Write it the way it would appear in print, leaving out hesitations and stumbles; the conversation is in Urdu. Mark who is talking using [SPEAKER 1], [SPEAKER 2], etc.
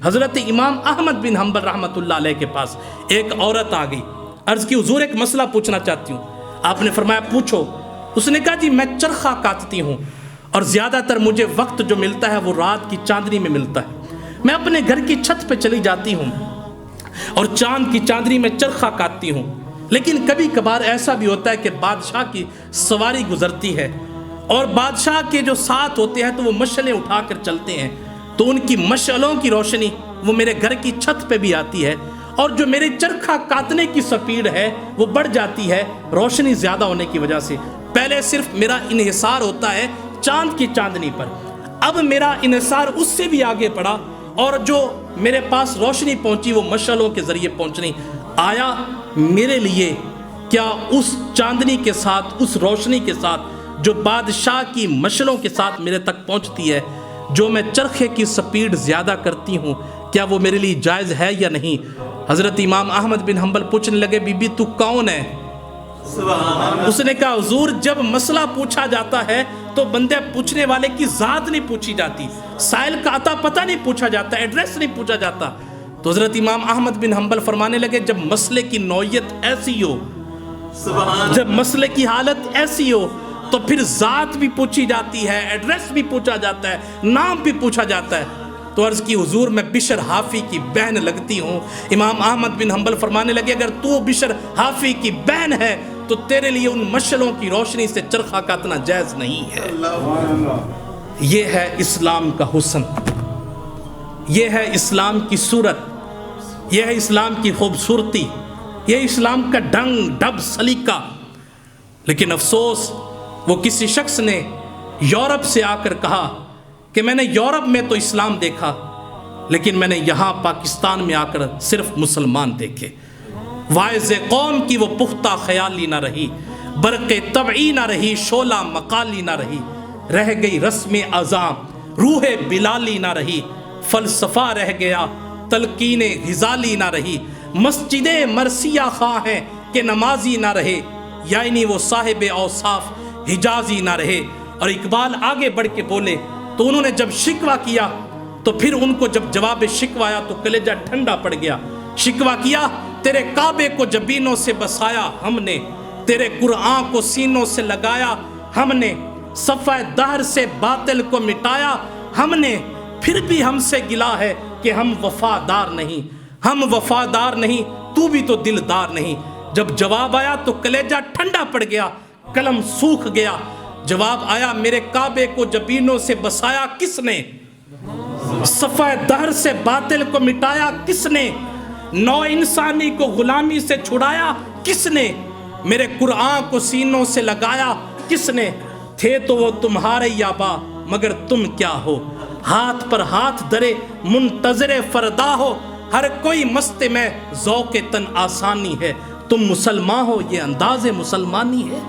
[SPEAKER 1] حضرت امام احمد بن حنبل رحمۃ اللہ علیہ کے پاس ایک عورت آ گئی، عرض کی حضور ایک مسئلہ پوچھنا چاہتی ہوں۔ آپ نے فرمایا پوچھو۔ اس نے کہا جی میں چرخہ کاٹتی ہوں اور زیادہ تر مجھے وقت جو ملتا ہے وہ رات کی چاندنی میں ملتا ہے، میں اپنے گھر کی چھت پہ چلی جاتی ہوں اور چاند کی چاندنی میں چرخہ کاٹتی ہوں، لیکن کبھی کبھار ایسا بھی ہوتا ہے کہ بادشاہ کی سواری گزرتی ہے اور بادشاہ کے جو ساتھ ہوتے ہیں تو وہ مشعلیں اٹھا کر چلتے ہیں، تو ان کی مشعلوں کی روشنی وہ میرے گھر کی چھت پہ بھی آتی ہے اور جو میرے چرخہ کاٹنے کی سپیڈ ہے وہ بڑھ جاتی ہے روشنی زیادہ ہونے کی وجہ سے۔ پہلے صرف میرا انحصار ہوتا ہے چاند کی چاندنی پر، اب میرا انحصار اس سے بھی آگے بڑھا اور جو میرے پاس روشنی پہنچی وہ مشعلوں کے ذریعے پہنچنی۔ آیا میرے لیے کیا اس چاندنی کے ساتھ، اس روشنی کے ساتھ جو بادشاہ کی مشعلوں کے ساتھ میرے تک پہنچتی ہے، جو میں چرخے کی سپیڈ زیادہ کرتی ہوں، کیا وہ میرے لیے جائز ہے یا نہیں؟ حضرت امام احمد بن حنبل پوچھنے لگے بی بی تو کون ہے؟ اس نے کہا حضور جب مسئلہ پوچھا جاتا ہے تو بندے پوچھنے والے کی ذات نہیں پوچھی جاتی، سائل کا عطا پتہ نہیں پوچھا جاتا، ایڈریس نہیں پوچھا جاتا۔ تو حضرت امام احمد بن حنبل فرمانے لگے جب مسئلے کی نوعیت ایسی ہو، جب مسئلے کی حالت ایسی ہو تو پھر ذات بھی پوچھی جاتی ہے، ایڈریس بھی پوچھا جاتا ہے، نام بھی پوچھا جاتا ہے۔ تو عرض کی حضور میں بشر حافی کی بہن لگتی ہوں۔ امام احمد بن حنبل فرمانے لگے اگر تو بشر حافی کی بہن ہے تو تیرے لیے ان مشعلوں کی روشنی سے چرخہ کاٹنا جائز نہیں ہے۔ یہ ہے اسلام کا حسن، یہ ہے اسلام کی صورت، یہ ہے اسلام کی خوبصورتی، یہ اسلام کا ڈھنگ ڈھب سلیقہ۔ لیکن افسوس وہ کسی شخص نے یورپ سے آ کر کہا کہ میں نے یورپ میں تو اسلام دیکھا لیکن میں نے یہاں پاکستان میں آ کر صرف مسلمان دیکھے۔ واعظ قوم کی وہ پختہ خیالی نہ رہی، برق طبعی نہ رہی، شعلہ مقالی نہ رہی، رہ گئی رسم اذاں، روح بلالی نہ رہی، فلسفہ رہ گیا، تلقین غزالی نہ رہی، مسجد مرثیہ خواہ ہیں کہ نمازی نہ رہے، یعنی وہ صاحب اوصاف حجازی نہ رہے۔ اور اقبال آگے بڑھ کے بولے تو انہوں نے جب شکوہ کیا تو پھر ان کو جب جواب شکوہ آیا تو کلیجہ ٹھنڈا پڑ گیا۔ شکوہ کیا تیرے کعبے کو جبینوں سے بسایا ہم نے، تیرے قرآن کو سینوں سے لگایا ہم نے، صفحہ دہر سے باطل کو مٹایا ہم نے، پھر بھی ہم سے گلا ہے کہ ہم وفادار نہیں، ہم وفادار نہیں، تو بھی تو دلدار نہیں۔ جب جواب آیا تو کلیجہ ٹھنڈا پڑ گیا، قلم سوکھ گیا۔ جواب آیا میرے کعبے کو جبینوں سے بسایا کس نے، صفحہ دہر سے باطل کو مٹایا کس نے، نو انسانی کو غلامی سے چھڑایا کس نے، میرے قرآن کو سینوں سے لگایا کس نے، تھے تو وہ تمہارے یابا مگر تم کیا ہو، ہاتھ پر ہاتھ دھرے منتظر فردا ہو، ہر کوئی مست میں ذوق تن آسانی ہے، تم مسلمان ہو یہ انداز مسلمانی ہے۔